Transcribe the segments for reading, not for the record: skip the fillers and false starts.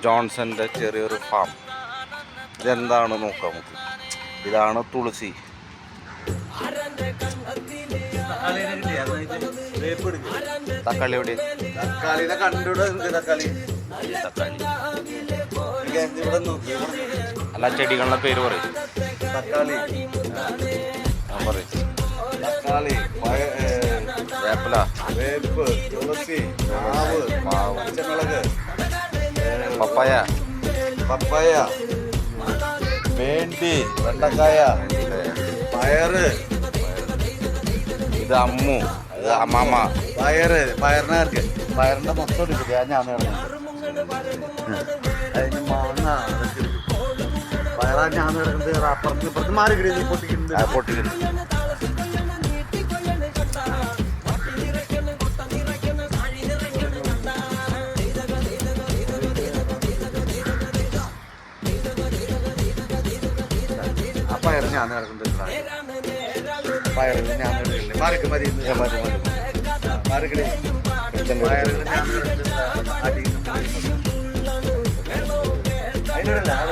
ജോൺസന്റെ ചെറിയൊരു ഫാം. ഇതെന്താണ് നോക്കാം നമുക്ക്. ഇതാണ് തുളസി. തക്കാളി എവിടെ? തക്കാളിനെ കണ്ടുകൂടെ തക്കാളി തക്കാളി അല്ല, ചെടികളുടെ പേര് പറയും. തക്കാളി പറയും. തക്കാളി, വേപ്പില, വേപ്പ്, തുളസി, മാവ്, പച്ചമുളക്, പപ്പായ, പപ്പായ, വേണ്ടി, വെണ്ടക്കായ, പയറ്, ഇത് അമ്മു, ഇത് അമ്മാമ. പയറിനെ ഇറക്കി. പയറിന്റെ മൊത്തം എടുക്കില്ല, ഞാൻ അതിന് മാങ്ങ പയറാ ഞാൻ ഇറക്കുന്നത്. അപ്പുറത്ത് ഇപ്പുറത്ത് മാറി കിട്ടി പൊട്ടിക്കുന്നുണ്ട്. പൊട്ടിക്കുന്നു. ആ പയറ് ഞാൻ ഇറക്കുന്നത്. പയറിന് ഞാൻ മാറിക്ക് മതി മാറിക്കിടി. പയറിന് ഞാൻ അതിനോടല്ല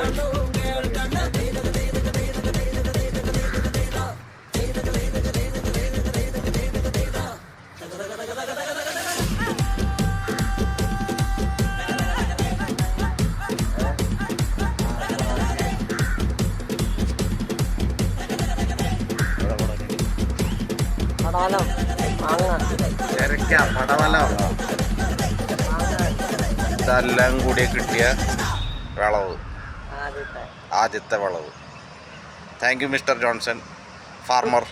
ഇതെല്ലാം കൂടി കിട്ടിയ വിളവ്, ആദ്യത്തെ വിളവ്. Thank you mister Johnson, farmer.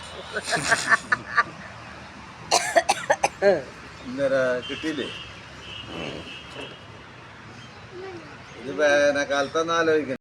കിട്ടിയില്ലേ? ഇത് വേനൽക്കാലത്തൊന്നും ആലോചിക്കണം.